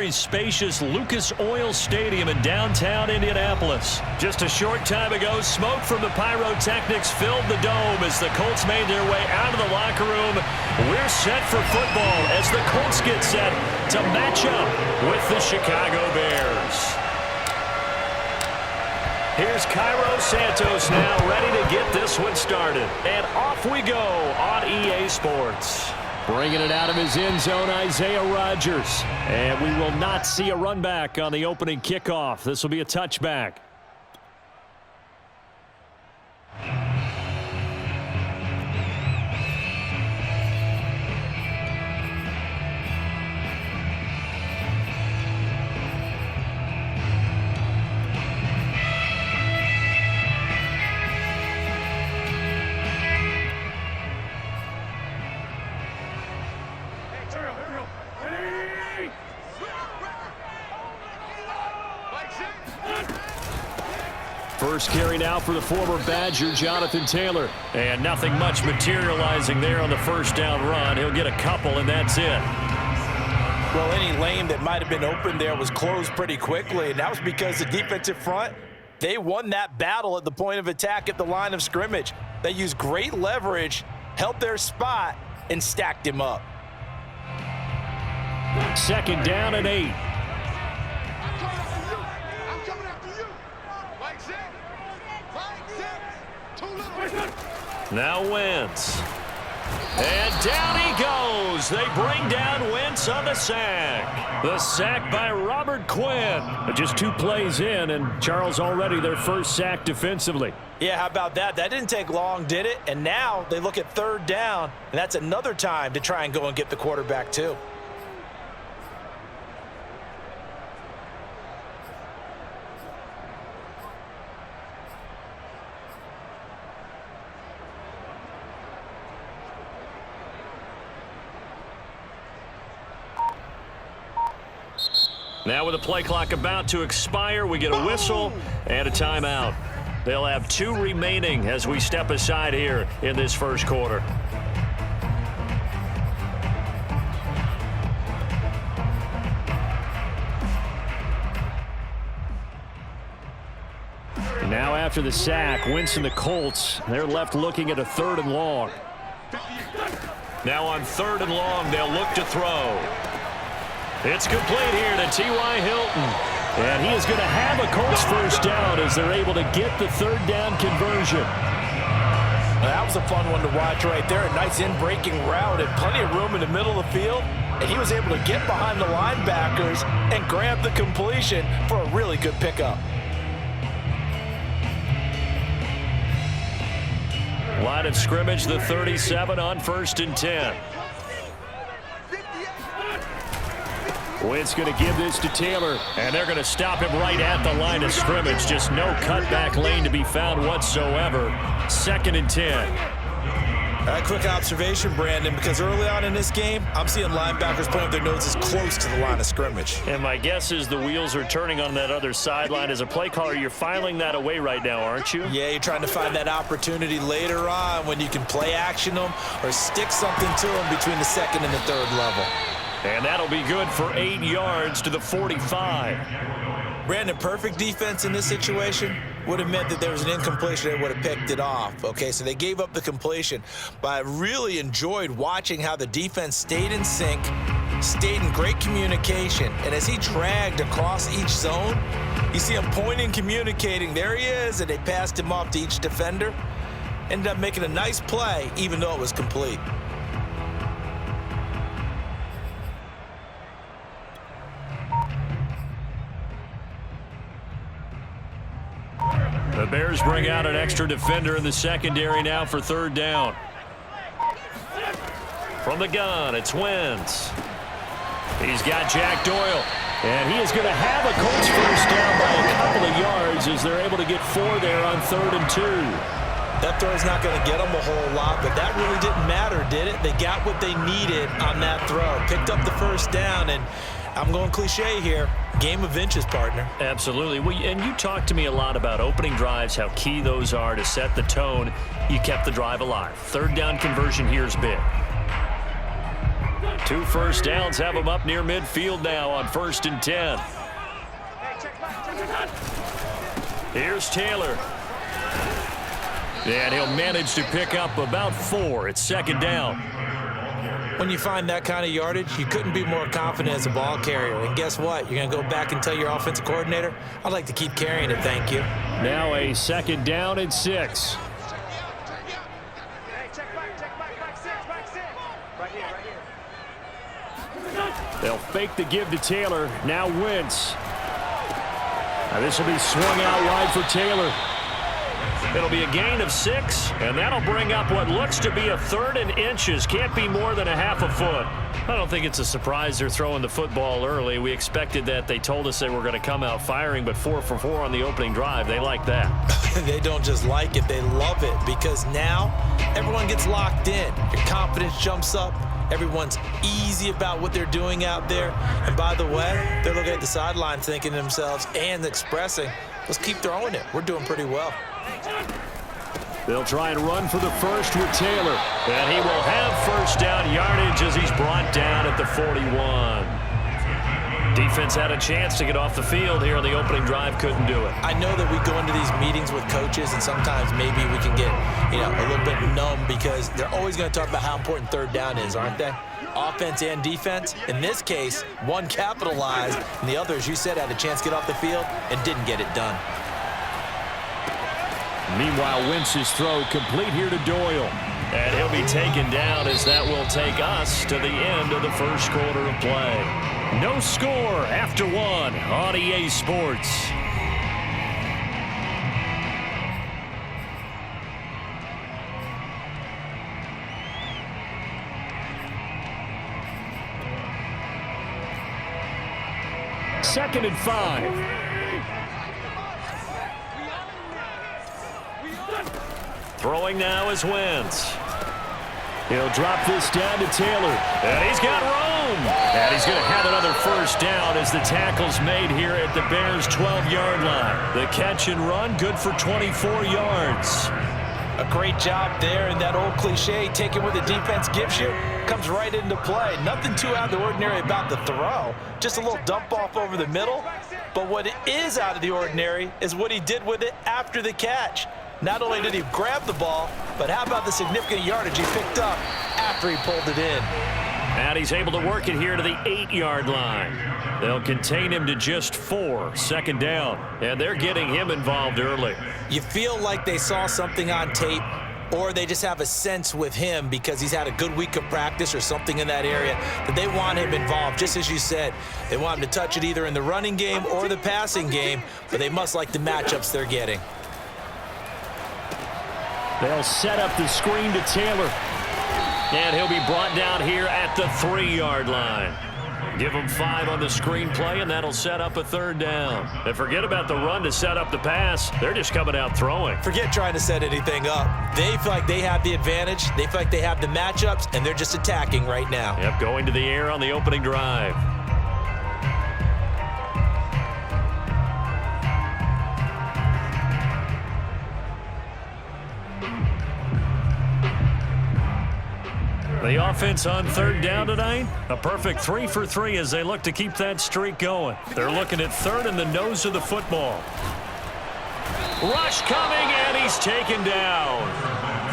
very spacious Lucas Oil Stadium in downtown Indianapolis. Just a short time ago, smoke from the pyrotechnics filled the dome as the Colts made their way out of the locker room. We're set for football as the Colts get set to match up with the Chicago Bears. Here's Cairo Santos now ready to get this one started. And off we go on EA Sports. Bringing it out of his end zone, Isaiah Rodgers. And we will not see a run back on the opening kickoff. This will be a touchback. First carry now for the former Badger, Jonathan Taylor. And nothing much materializing there on the first down run. He'll get a couple, and that's it. Well, any lane that might have been open there was closed pretty quickly, and that was because the defensive front, they won that battle at the point of attack at the line of scrimmage. They used great leverage, held their spot, and stacked him up. Second down and 8. Now Wentz. And down he goes. They bring down Wentz on the sack. The sack by Robert Quinn. Just 2 plays in, and Charles already their first sack defensively. Yeah, how about that? That didn't take long, did it? And now they look at third down, and that's another time to try and go and get the quarterback too. Now with the play clock about to expire, we get a whistle and a timeout. They'll have 2 remaining as we step aside here in this first quarter. Now after the sack, Wentz and the Colts, they're left looking at a 3rd and long. Now on 3rd and long, they'll look to throw. It's complete here to T.Y. Hilton. And he is going to have a Colts first down as they're able to get the 3rd down conversion. That was a fun one to watch right there. A nice in-breaking route and plenty of room in the middle of the field. And he was able to get behind the linebackers and grab the completion for a really good pickup. Line of scrimmage, the 37 on 1st and 10. Wentz going to give this to Taylor, and they're going to stop him right at the line of scrimmage. Just no cutback lane to be found whatsoever. 2nd and 10. A quick observation, Brandon, because early on in this game, I'm seeing linebackers putting their noses close to the line of scrimmage. And my guess is the wheels are turning on that other sideline. As a play caller, you're filing that away right now, aren't you? Yeah, you're trying to find that opportunity later on when you can play action them or stick something to them between the 2nd and the 3rd level. And that'll be good for 8 yards to the 45. Brandon, perfect defense in this situation would have meant that there was an incompletion. They would have picked it off. Okay, so they gave up the completion. But I really enjoyed watching how the defense stayed in sync, stayed in great communication. And as he dragged across each zone, you see him pointing, communicating. There he is, and they passed him off to each defender. Ended up making a nice play, even though it was complete. The Bears bring out an extra defender in the secondary now for 3rd down. From the gun, it's Wentz. He's got Jack Doyle. And he is going to have a Colts first down by a couple of yards as they're able to get 4 there on 3rd and 2. That throw's not going to get them a whole lot, but that really didn't matter, did it? They got what they needed on that throw. Picked up the first down, and I'm going cliche here. Game of inches, partner. Absolutely. Well, and you talked to me a lot about opening drives, how key those are to set the tone. You kept the drive alive. 3rd down conversion here is big. 2 first downs have him up near midfield now on 1st and 10. Here's Taylor. And he'll manage to pick up about 4. It's 2nd down. When you find that kind of yardage, you couldn't be more confident as a ball carrier. And guess what? You're going to go back and tell your offensive coordinator, I'd like to keep carrying it, thank you. Now a 2nd down and 6. They'll fake the give to Taylor. Now Wentz. Now this will be swung out wide for Taylor. It'll be a gain of 6, and that'll bring up what looks to be a 3rd and inches. Can't be more than a half a foot. I don't think it's a surprise they're throwing the football early. We expected that. They told us they were going to come out firing, but 4 for 4 on the opening drive. They like that. They don't just like it, they love it, because now everyone gets locked in. Your confidence jumps up. Everyone's easy about what they're doing out there. And by the way, they're looking at the sideline thinking to themselves and expressing, let's keep throwing it. We're doing pretty well. They'll try and run for the first with Taylor. And he will have 1st down yardage as he's brought down at the 41. Defense had a chance to get off the field here on the opening drive, couldn't do it. I know that we go into these meetings with coaches, and sometimes maybe we can get, a little bit numb because they're always going to talk about how important 3rd down is, aren't they? Offense and defense. In this case, one capitalized, and the other, as you said, had a chance to get off the field and didn't get it done. Meanwhile, Wentz's throw complete here to Doyle. And he'll be taken down as that will take us to the end of the 1st quarter of play. No score after 1 on EA Sports. Second and 5. Throwing now is Wentz. He'll drop this down to Taylor. And he's got room. And he's going to have another 1st down as the tackle's made here at the Bears' 12-yard line. The catch and run, good for 24 yards. A great job there, and that old cliche, taking what the defense gives you, comes right into play. Nothing too out of the ordinary about the throw. Just a little dump off over the middle. But what is out of the ordinary is what he did with it after the catch. Not only did he grab the ball, but how about the significant yardage he picked up after he pulled it in. And he's able to work it here to the 8-yard line. They'll contain him to just 4, 2nd down. And they're getting him involved early. You feel like they saw something on tape, or they just have a sense with him because he's had a good week of practice or something in that area that they want him involved. Just as you said, they want him to touch it either in the running game or the passing game, but they must like the matchups they're getting. They'll set up the screen to Taylor. And he'll be brought down here at the 3-yard line. Give him 5 on the screen play, and that'll set up a 3rd down. And forget about the run to set up the pass. They're just coming out throwing. Forget trying to set anything up. They feel like they have the advantage. They feel like they have the matchups, and they're just attacking right now. Yep, going to the air on the opening drive. The offense on 3rd down tonight, a perfect 3 for 3 as they look to keep that streak going. They're looking at 3rd and the nose of the football. Rush coming, and he's taken down.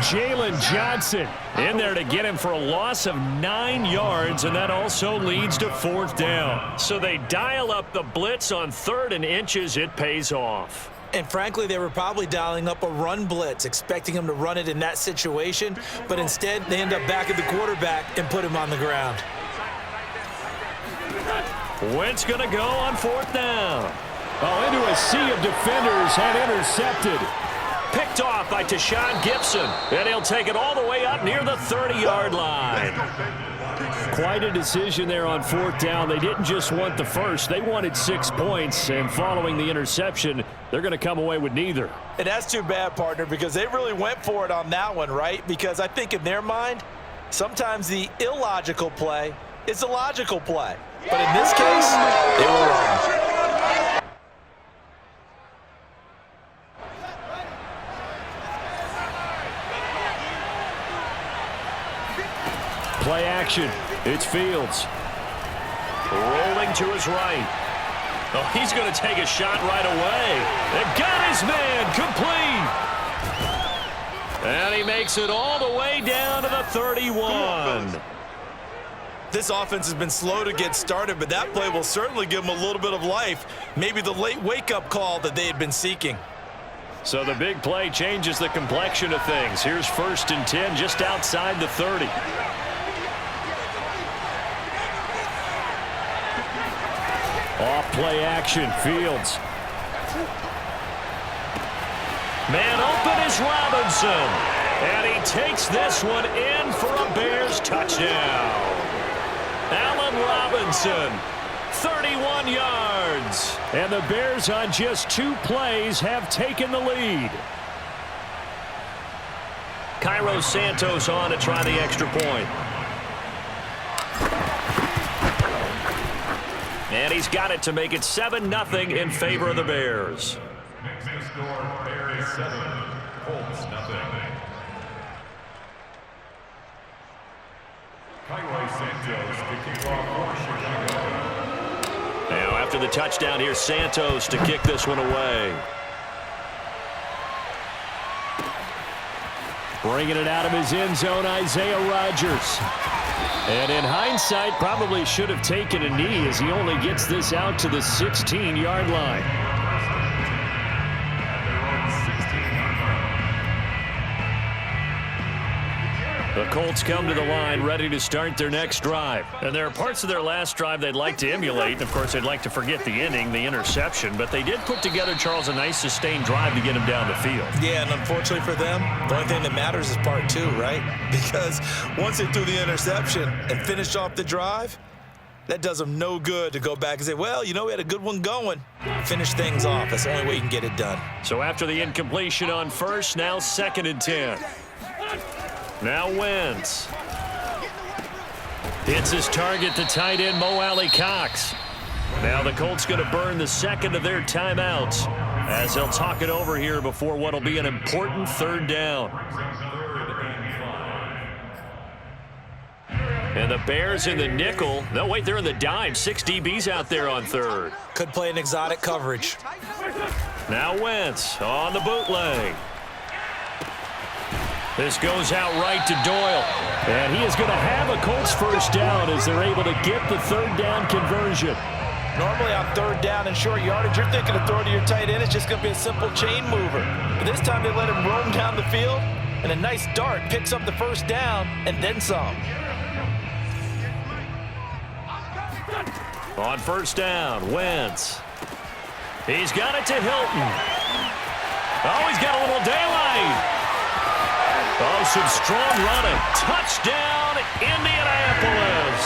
Jalen Johnson in there to get him for a loss of 9 yards, and that also leads to 4th down. So they dial up the blitz on 3rd and inches. It pays off. And frankly, they were probably dialing up a run blitz, expecting him to run it in that situation. But instead, they end up back at the quarterback and put him on the ground. Wentz going to go on 4th down. Oh, into a sea of defenders and intercepted. Picked off by Tashawn Gibson. And he'll take it all the way up near the 30-yard line. Quite a decision there on 4th down. They didn't just want the first. They wanted 6 points. And following the interception, they're going to come away with neither. And that's too bad, partner, because they really went for it on that one, right? Because I think in their mind, sometimes the illogical play is a logical play. But in this case, they were wrong. Play action. It's Fields. Rolling to his right. Oh, he's going to take a shot right away. They got his man complete. And he makes it all the way down to the 31. This offense has been slow to get started, but that play will certainly give them a little bit of life. Maybe the late wake-up call that they had been seeking. So the big play changes the complexion of things. Here's 1st and 10 just outside the 30. Off play action, Fields. Man open is Robinson. And he takes this one in for a Bears touchdown. Allen Robinson, 31 yards. And the Bears on just 2 plays have taken the lead. Cairo Santos on to try the extra point. And he's got it to make it 7-0 in favor of the Bears. Next score, Bears 7, Colts 0. Cairo Santos to kick off for Chicago. Now after the touchdown, here's Santos to kick this one away. Bringing it out of his end zone, Isaiah Rodgers. And in hindsight, probably should have taken a knee as he only gets this out to the 16-yard line. The Colts come to the line ready to start their next drive. And there are parts of their last drive they'd like to emulate. Of course, they'd like to forget the inning, the interception. But they did put together, Charles, a nice sustained drive to get him down the field. Yeah, and unfortunately for them, the only thing that matters is part 2, right? Because once they threw the interception and finished off the drive, that does them no good to go back and say, well, you know, we had a good one going. Finish things off. That's the only way you can get it done. So after the incompletion on first, now 2nd and 10. Now Wentz. Hits his target to tight end Mo Alley Cox. Now the Colts going to burn the second of their timeouts as they'll talk it over here before what will be an important 3rd down. And the Bears in the nickel. No, wait, they're in the dime. 6 DBs out there on 3rd. Could play an exotic coverage. Now Wentz on the bootleg. This goes out right to Doyle. And he is going to have a Colts 1st down as they're able to get the 3rd down conversion. Normally on 3rd down and short yardage, you're thinking of throwing to your tight end. It's just going to be a simple chain mover. But this time they let him roam down the field, and a nice dart picks up the 1st down and then some. On 1st down, Wentz. He's got it to Hilton. Oh, he's got a little daylight. Oh, some strong running. Touchdown, Indianapolis.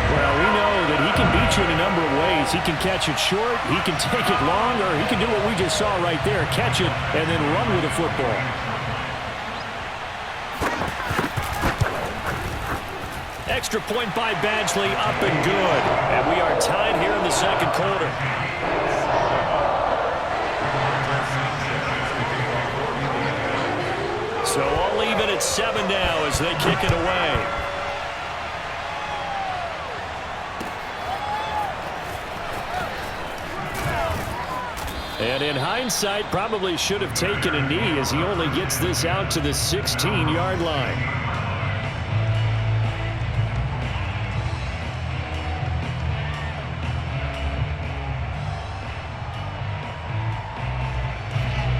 Well, we know that he can beat you in a number of ways. He can catch it short, he can take it long, or he can do what we just saw right there, catch it and then run with the football. Extra point by Badgley, up and good. And we are tied here in the 2nd quarter. So all even at 7 now as they kick it away. And in hindsight, probably should have taken a knee as he only gets this out to the 16-yard line.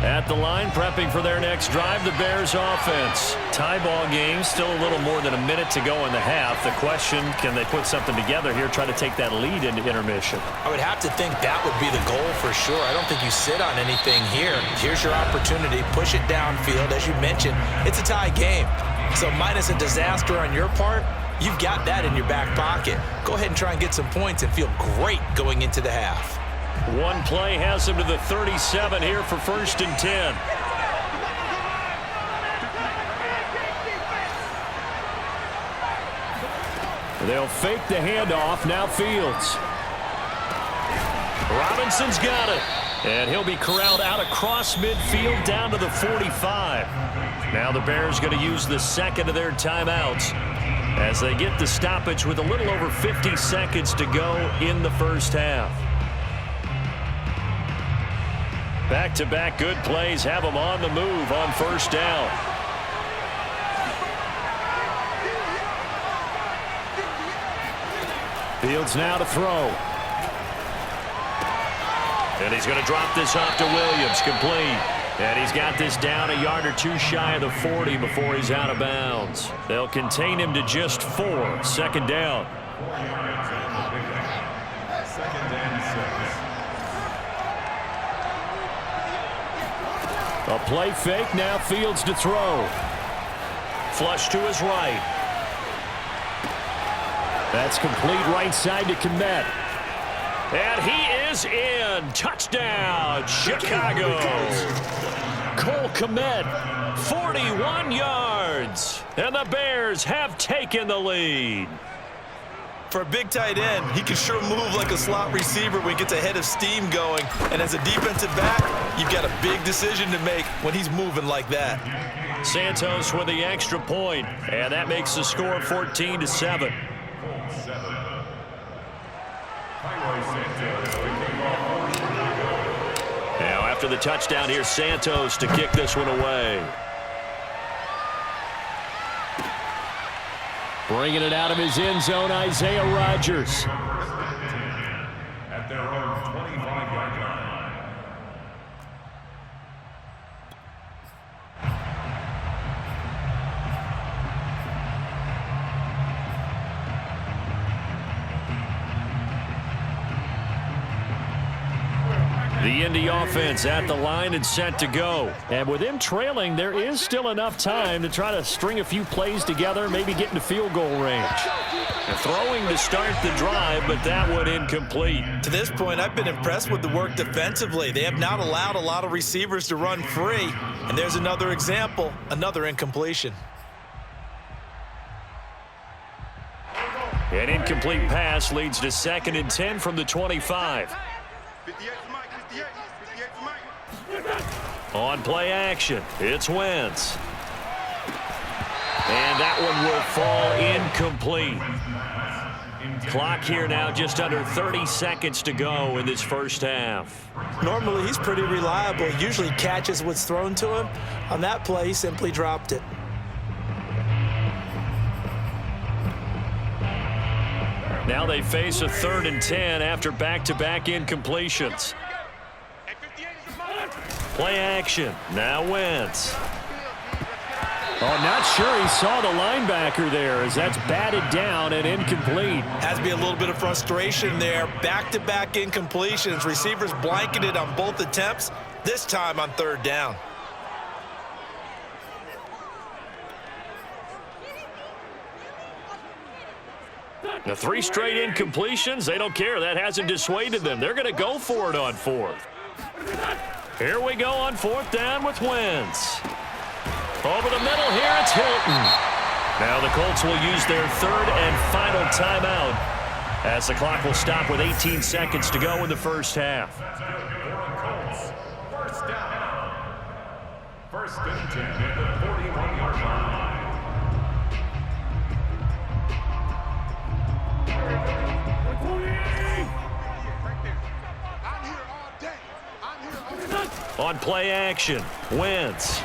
At the line, prepping for their next drive, the Bears offense. Tie ball game, still a little more than a minute to go in the half. The question, can they put something together here, try to take that lead into intermission? I would have to think that would be the goal for sure. I don't think you sit on anything here. Here's your opportunity. Push it downfield. As you mentioned, it's a tie game. So minus a disaster on your part, you've got that in your back pocket. Go ahead and try and get some points and feel great going into the half. One play has him to the 37 here for 1st and 10. They'll fake the handoff. Now Fields. Robinson's got it. And he'll be corralled out across midfield down to the 45. Now the Bears going to use the 2nd of their timeouts. as they get the stoppage with a little over 50 seconds to go in the first half. Back-to-back good plays have them on the move on first down. Fields now to throw. And he's going to drop this off to Williams, complete. And he's got this down a yard or two shy of the 40 before he's out of bounds. They'll contain him to just 4. Second down. A play fake, now Fields to throw. Flush to his right. That's complete right side to Kmet. And he is in. Touchdown, Chicago. Cole Kmet, 41 yards. And the Bears have taken the lead. For a big tight end, he can sure move like a slot receiver when he gets a head of steam going. And as a defensive back, you've got a big decision to make when he's moving like that. Santos with the extra point, and that makes the score 14-7. Now after the touchdown, here's Santos to kick this one away. Bringing it out of his end zone, Isaiah Rodgers. At their own 25-yard line. The Indy offense at the line and set to go. And with them trailing, there is still enough time to try to string a few plays together, maybe get into field goal range. They're throwing to start the drive, but that one incomplete. To this point, I've been impressed with the work defensively. They have not allowed a lot of receivers to run free. And there's another example, another incompletion. An incomplete pass leads to 2nd and 10 from the 25. On play action, it's Wentz. And that one will fall incomplete. Clock here now, just under 30 seconds to go in this first half. Normally, he's pretty reliable. He usually catches what's thrown to him. On that play, he simply dropped it. Now they face a 3rd and 10 after back-to-back incompletions. Play action. Now Wentz. Oh, not sure he saw the linebacker there as that's batted down and incomplete. Has to be a little bit of frustration there. Back-to-back incompletions. Receivers blanketed on both attempts, this time on 3rd down. The 3 straight incompletions, they don't care. That hasn't dissuaded them. They're going to go for it on 4th. Here we go on 4th down with Wentz. Over the middle here, it's Hilton. Now the Colts will use their 3rd and final timeout as the clock will stop with 18 seconds to go in the first half. Colts, first down. 1st and 10 at the 41-yard line. On play action, Wentz.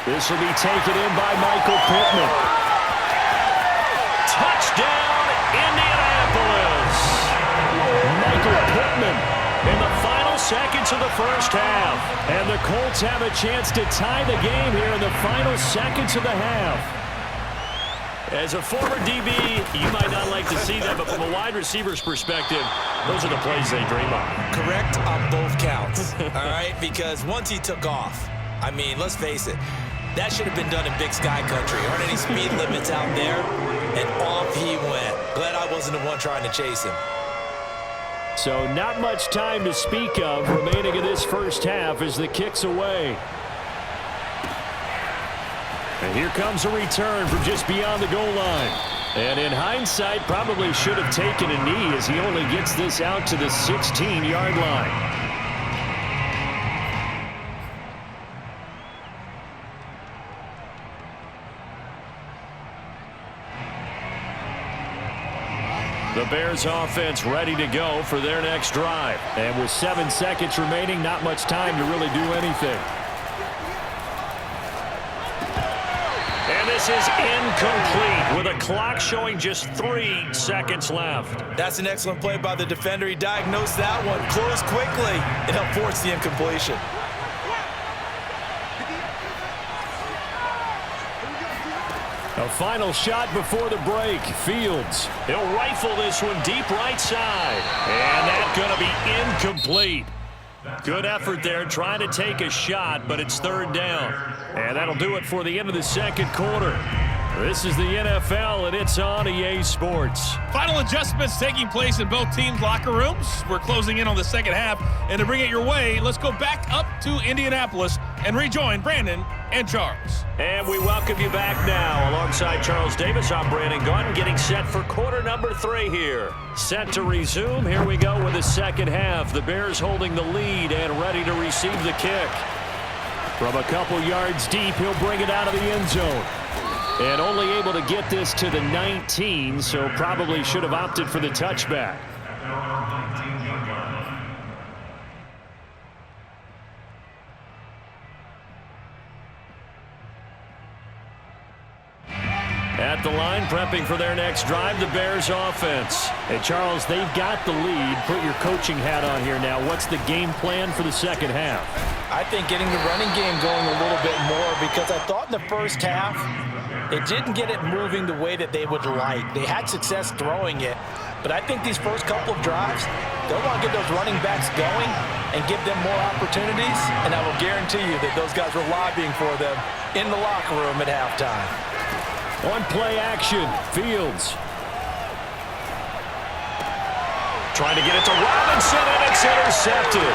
This will be taken in by Michael Pittman. Touchdown, Indianapolis. Michael Pittman in the final seconds of the first half. And the Colts have a chance to tie the game here in the final seconds of the half. As a former DB, you might not like to see that, but from a wide receiver's perspective, those are the plays they dream of. Correct on both counts, all right? Because once he took off, I mean, let's face it, that should have been done in Big Sky Country. Aren't any speed limits out there? And off he went. Glad I wasn't the one trying to chase him. So not much time to speak of remaining in this first half as the kick's away. And here comes a return from just beyond the goal line. And in hindsight, probably should have taken a knee as he only gets this out to the 16-yard line. The Bears offense ready to go for their next drive. And with 7 seconds remaining, not much time to really do anything. And this is incomplete with a clock showing just 3 seconds left. That's an excellent play by the defender. He diagnosed that one, closed quickly, and helped force the incompletion. A final shot before the break. Fields. He'll rifle this one deep right side. And that's going to be incomplete. Good effort there trying to take a shot, but it's third down. And that'll do it for the end of the second quarter. This is the NFL, and it's on EA Sports. Final adjustments taking place in both teams' locker rooms. We're closing in on the second half. And to bring it your way, let's go back up to Indianapolis and rejoin Brandon and Charles. And we welcome you back now. Alongside Charles Davis, I'm Brandon Gaudin, getting set for quarter number 3 here. Set to resume. Here we go with the second half. The Bears holding the lead and ready to receive the kick. From a couple yards deep, he'll bring it out of the end zone. And only able to get this to the 19, so probably should have opted for the touchback. At the line, prepping for their next drive, the Bears offense. Hey, Charles, they've got the lead. Put your coaching hat on here now. What's the game plan for the second half? I think getting the running game going a little bit more, because I thought in the first half, it didn't get it moving the way that they would like. They had success throwing it, but I think these first couple of drives, they'll want to get those running backs going and give them more opportunities, and I will guarantee you that those guys were lobbying for them in the locker room at halftime. On play action, Fields. Trying to get it to Robinson, and it's intercepted.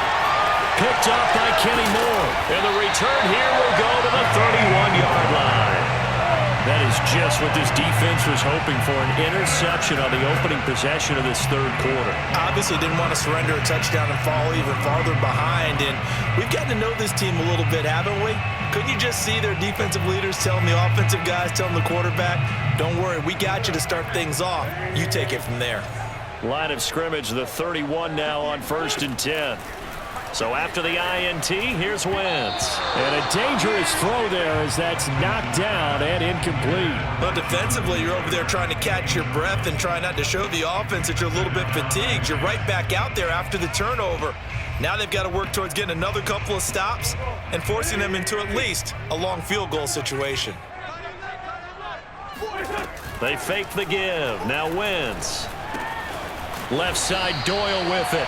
Picked off by Kenny Moore. And the return here will go to the 31-yard line. That is just what this defense was hoping for, an interception on the opening possession of this third quarter. Obviously didn't want to surrender a touchdown and fall even farther behind, and we've gotten to know this team a little bit, haven't we? Couldn't you just see their defensive leaders telling the offensive guys, telling the quarterback, don't worry, we got you to start things off. You take it from there. Line of scrimmage, the 31 now on 1st and 10. So after the INT, here's Wentz. And a dangerous throw there as that's knocked down and incomplete. Well, defensively, you're over there trying to catch your breath and try not to show the offense that you're a little bit fatigued. You're right back out there after the turnover. Now they've got to work towards getting another couple of stops and forcing them into at least a long field goal situation. They fake the give. Now Wentz. Left side, Doyle with it.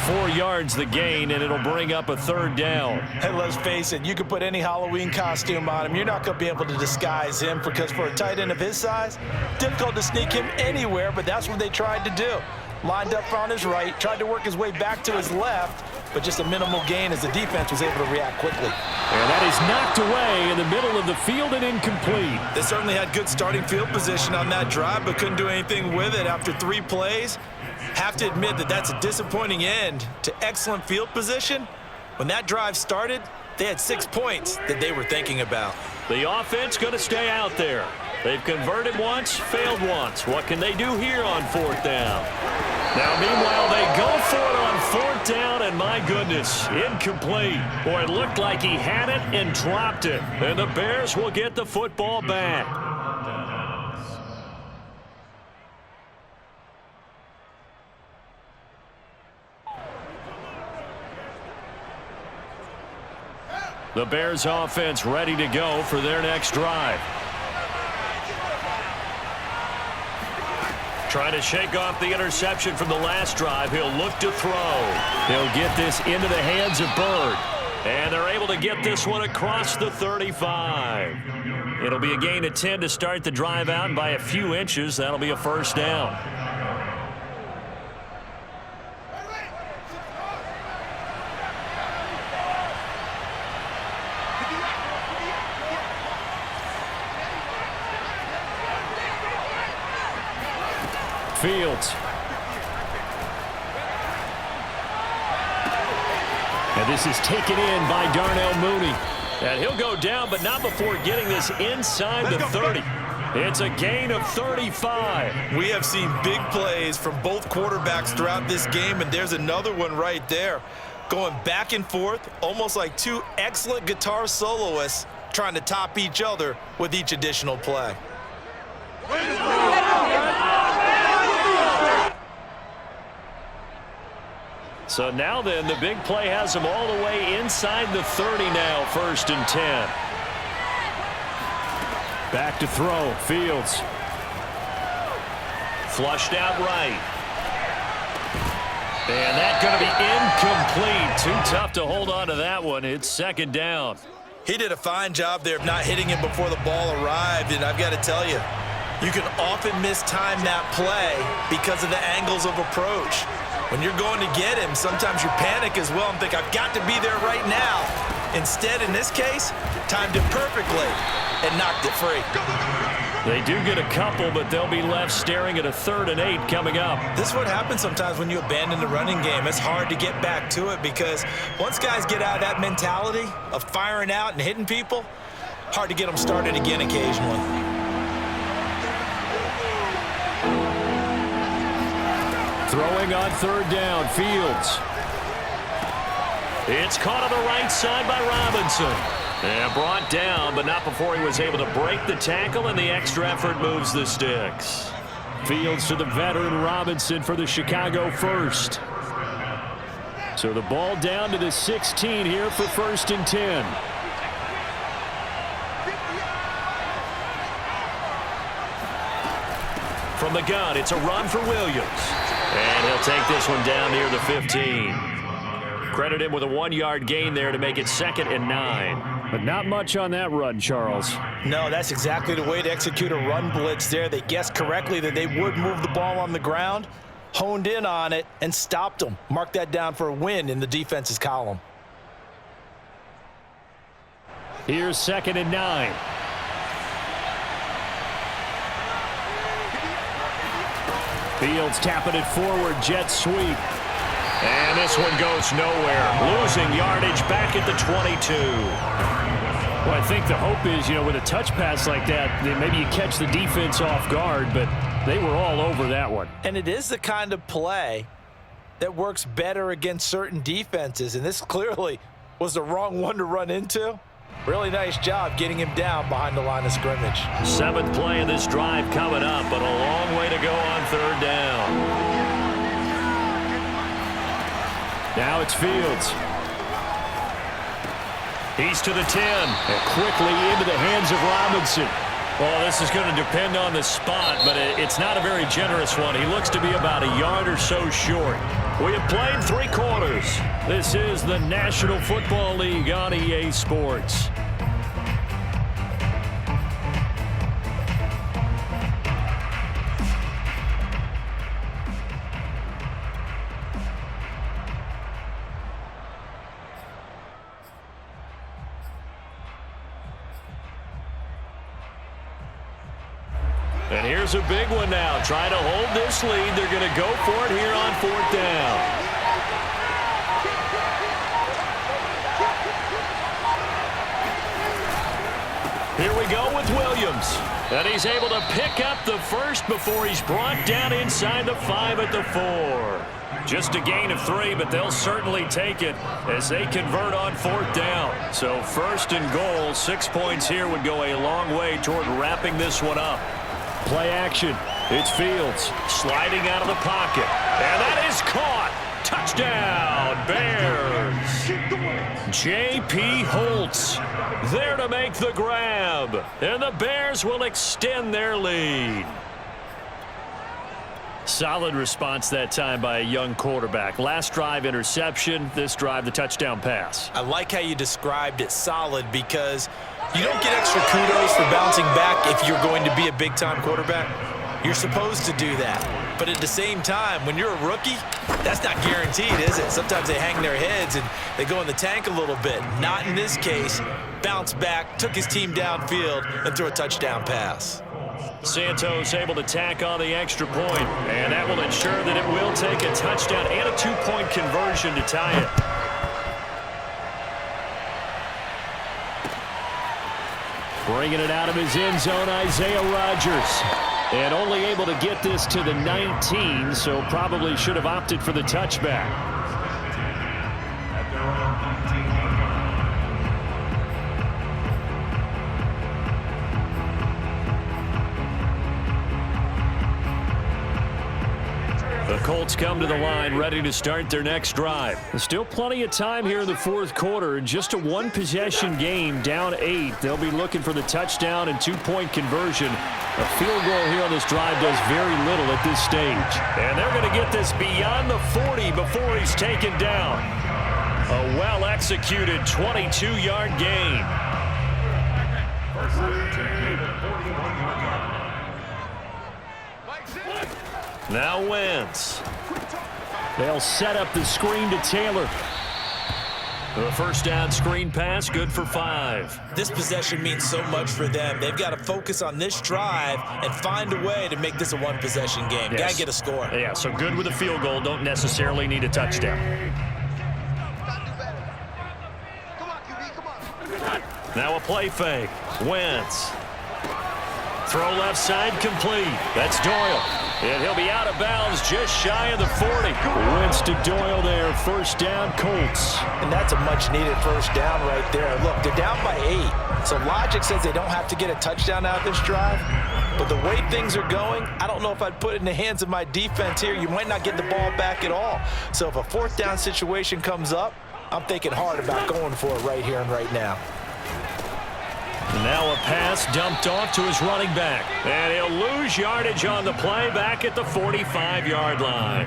4 yards the gain, and it'll bring up a third down. And let's face it, you can put any Halloween costume on him. You're not going to be able to disguise him, because for a tight end of his size, difficult to sneak him anywhere, but that's what they tried to do. Lined up on his right, tried to work his way back to his left, but just a minimal gain as the defense was able to react quickly. And that is knocked away in the middle of the field and incomplete. They certainly had good starting field position on that drive, but couldn't do anything with it after 3 plays. Have to admit that that's a disappointing end to excellent field position. When that drive started, they had 6 points that they were thinking about. The offense going to stay out there. They've converted once, failed once. What can they do here on 4th down? Now, meanwhile, they go for it on 4th down, and my goodness, incomplete. Boy, it looked like he had it and dropped it. And the Bears will get the football back. The Bears offense ready to go for their next drive. Trying to shake off the interception from the last drive. He'll look to throw. He'll get this into the hands of Bird. And they're able to get this one across the 35. It'll be a gain of 10 to start the drive out, and by a few inches, that'll be a first down. Fields. And this is taken in by Darnell Mooney. And he'll go down, but not before getting this inside the 30. It's a gain of 35. We have seen big plays from both quarterbacks throughout this game, and there's another one right there. Going back and forth, almost like two excellent guitar soloists trying to top each other with each additional play. So now then, the big play has them all the way inside the 30 now, 1st and 10. Back to throw. Fields. Flushed out right. And that's going to be incomplete. Too tough to hold on to that one. It's 2nd down. He did a fine job there of not hitting him before the ball arrived, and I've got to tell you, you can often mistime that play because of the angles of approach. When you're going to get him, sometimes you panic as well and think, I've got to be there right now. Instead, in this case, timed it perfectly and knocked it free. They do get a couple, but they'll be left staring at a 3rd and 8 coming up. This is what happens sometimes when you abandon the running game. It's hard to get back to it because once guys get out of that mentality of firing out and hitting people, hard to get them started again occasionally. Throwing on 3rd down. Fields. It's caught on the right side by Robinson. And brought down, but not before he was able to break the tackle, and the extra effort moves the sticks. Fields to the veteran Robinson for the Chicago first. So the ball down to the 16 here for 1st and 10. From the gun, it's a run for Williams. And he'll take this one down near the 15. Credit him with a 1-yard gain there to make it 2nd and 9. But not much on that run, Charles. No, that's exactly the way to execute a run blitz there. They guessed correctly that they would move the ball on the ground, honed in on it, and stopped them. Mark that down for a win in the defense's column. Here's 2nd and 9. Fields tapping it forward, jet sweep. And this one goes nowhere. Losing yardage back at the 22. Well, I think the hope is, with a touch pass like that, then maybe you catch the defense off guard, but they were all over that one. And it is the kind of play that works better against certain defenses, and this clearly was the wrong one to run into. Really nice job getting him down behind the line of scrimmage. 7th play of this drive coming up, but a long way to go on 3rd down. Now it's Fields. He's to the 10. And quickly into the hands of Robinson. Well, this is going to depend on the spot, but it's not a very generous one. He looks to be about a yard or so short. We have played 3 quarters. This is the National Football League on EA Sports. And here's a big one now. Trying to hold this lead. They're going to go for it here on 4th down. Here we go with Williams. And he's able to pick up the first before he's brought down inside the 5 at the 4. Just a gain of 3, but they'll certainly take it as they convert on 4th down. So 1st and goal, 6 points here would go a long way toward wrapping this one up. Play action. It's Fields. Sliding out of the pocket. And that is caught. Touchdown, Bears. J.P. Holtz there to make the grab. And the Bears will extend their lead. Solid response that time by a young quarterback. Last drive, interception. This drive, the touchdown pass. I like how you described it, solid, because you don't get extra kudos for bouncing back if you're going to be a big-time quarterback. You're supposed to do that. But at the same time, when you're a rookie, that's not guaranteed, is it? Sometimes they hang their heads and they go in the tank a little bit. Not in this case. Bounced back, took his team downfield, and threw a touchdown pass. Santos able to tack on the extra point, and that will ensure that it will take a touchdown and a 2-point conversion to tie it. Bringing it out of his end zone, Isaiah Rodgers. And only able to get this to the 19, so probably should have opted for the touchback. At their own 19. The Colts come to the line ready to start their next drive. There's still plenty of time here in the fourth quarter. Just a one-possession game, down 8. They'll be looking for the touchdown and two-point conversion. A field goal here on this drive does very little at this stage. And they're going to get this beyond the 40 before he's taken down. A well-executed 22-yard gain. First and 10 at 41-yard line. Now Wentz. They'll set up the screen to Taylor. The first down screen pass, good for 5. This possession means so much for them. They've got to focus on this drive and find a way to make this a one-possession game. Yes. Got to get a score. Yeah, so good with a field goal. Don't necessarily need a touchdown. Now a play fake. Wentz. Throw left side complete. That's Doyle. And he'll be out of bounds just shy of the 40. Wentz to Doyle there. First down, Colts. And that's a much-needed first down right there. Look, they're down by 8. So logic says they don't have to get a touchdown out of this drive. But the way things are going, I don't know if I'd put it in the hands of my defense here. You might not get the ball back at all. So if a fourth down situation comes up, I'm thinking hard about going for it right here and right now. Now a pass dumped off to his running back. And he'll lose yardage on the play back at the 45-yard line.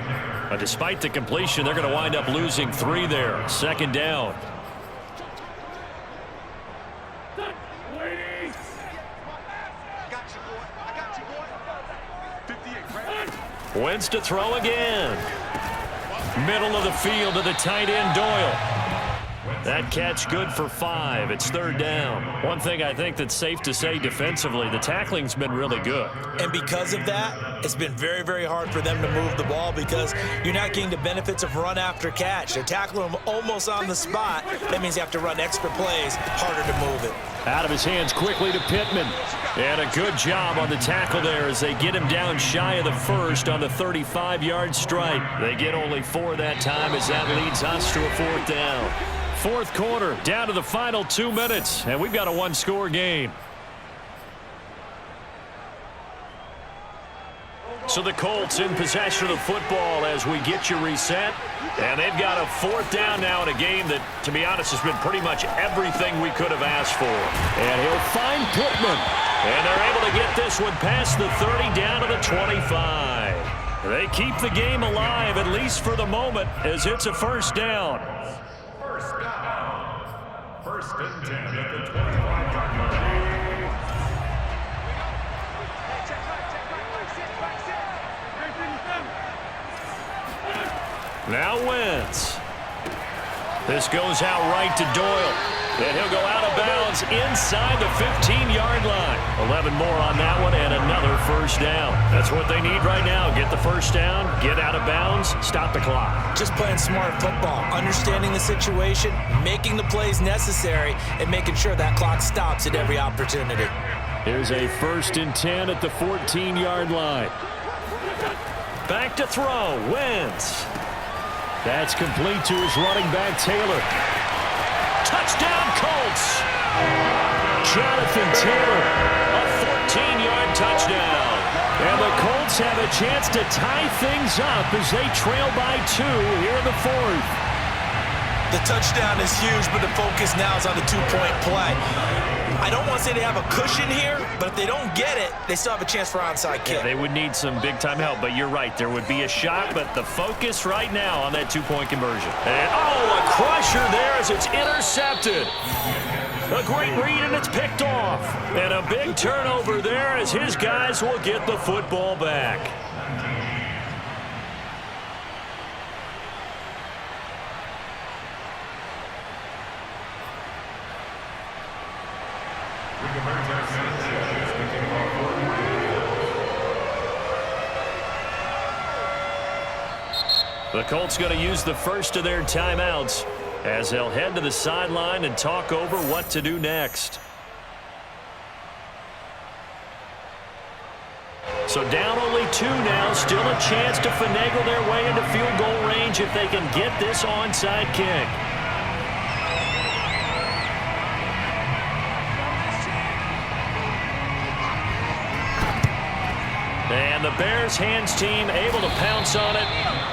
But despite the completion, they're going to wind up losing 3 there. Second down. Wentz to throw again. Middle of the field to the tight end, Doyle. That catch good for 5. It's third down. One thing I think that's safe to say defensively, the tackling's been really good. And because of that, it's been very, very hard for them to move the ball because you're not getting the benefits of run after catch. They're tackling them almost on the spot. That means you have to run extra plays, harder to move it. Out of his hands quickly to Pittman. And a good job on the tackle there as they get him down shy of the first on the 35-yard stripe. They get only 4 that time as that leads us to a fourth down. Fourth quarter, down to the final 2 minutes, and we've got a one-score game. So the Colts in possession of the football as we get you reset. And they've got a fourth down now in a game that, to be honest, has been pretty much everything we could have asked for. And he'll find Pittman. And they're able to get this one past the 30 down to the 25. They keep the game alive, at least for the moment, as it's a first down. First down. First and 10 at the 25-yard line. Now Wentz. This goes out right to Doyle. And he'll go out of bounds inside the 15-yard line. 11 more on that one and another first down. That's what they need right now. Get the first down, get out of bounds, stop the clock. Just playing smart football, understanding the situation, making the plays necessary, and making sure that clock stops at every opportunity. Here's a 1st and 10 at the 14-yard line. Back to throw, Wentz. That's complete to his running back, Taylor. Touchdown, Colts! Jonathan Taylor. A 14-yard touchdown. And the Colts have a chance to tie things up as they trail by 2 here in the fourth. The touchdown is huge, but the focus now is on the two-point play. I don't want to say they have a cushion here, but if they don't get it, they still have a chance for onside kick. Yeah, they would need some big-time help, but you're right. There would be a shot, but the focus right now on that two-point conversion. And, oh, a crusher there as it's intercepted. A great read, and it's picked off. And a big turnover there as his guys will get the football back. The Colts going to use the first of their timeouts as they'll head to the sideline and talk over what to do next. So down only 2 now. Still a chance to finagle their way into field goal range if they can get this onside kick. And the Bears hands team able to pounce on it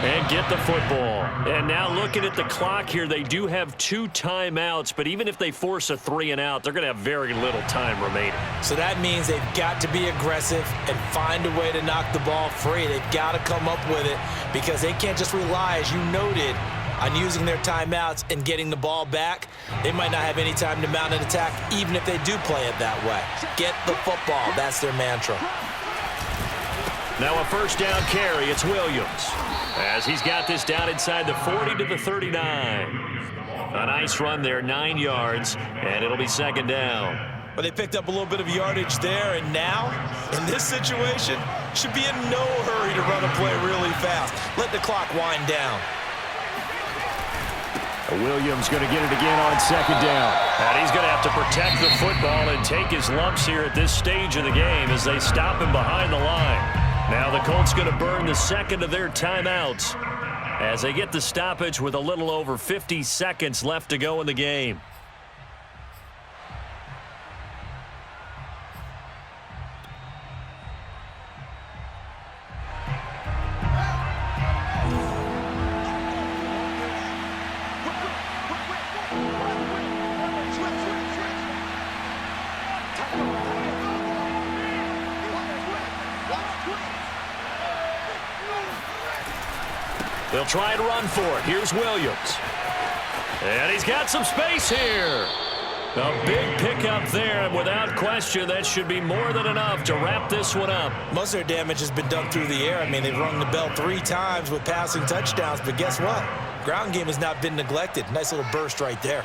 and get the football. And now looking at the clock here, they do have 2 timeouts, but even if they force a 3 and out, they're going to have very little time remaining. So that means they've got to be aggressive and find a way to knock the ball free. They've got to come up with it because they can't just rely, as you noted, on using their timeouts and getting the ball back. They might not have any time to mount an attack, even if they do play it that way. Get the football. That's their mantra. Now a first down carry. It's Williams as he's got this down inside the 40 to the 39. A nice run there, 9 yards, and it'll be second down. But they picked up a little bit of yardage there, and now, in this situation, should be in no hurry to run a play really fast. Let the clock wind down. Williams going to get it again on second down. And he's going to have to protect the football and take his lumps here at this stage of the game as they stop him behind the line. Now the Colts going to burn the second of their timeouts as they get the stoppage with a little over 50 seconds left to go in the game. They'll try and run for it. Here's Williams. And he's got some space here. A big pickup there, and without question, that should be more than enough to wrap this one up. Most of their damage has been done through the air. I mean, they've rung the bell 3 times with passing touchdowns, but guess what? Ground game has not been neglected. Nice little burst right there.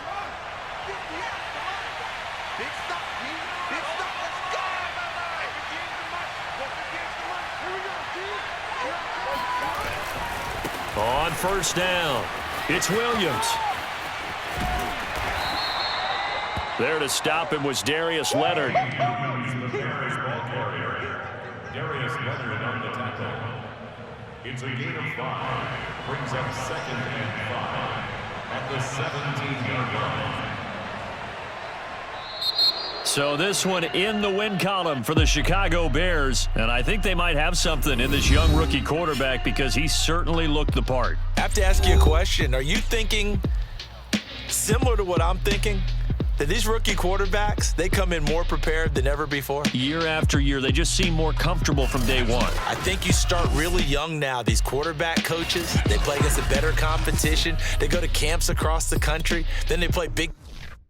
On first down, it's Williams. There to stop him was Darius Leonard. The Bears ball carrier, Darius Leonard on the tackle. It's a gain of 5. Brings up second and 5 at the 17-yard line. So this one in the win column for the Chicago Bears. And I think they might have something in this young rookie quarterback because he certainly looked the part. I have to ask you a question. Are you thinking similar to what I'm thinking? That these rookie quarterbacks, they come in more prepared than ever before? Year after year, they just seem more comfortable from day one. I think you start really young now. These quarterback coaches, they play against a better competition. They go to camps across the country. Then they play big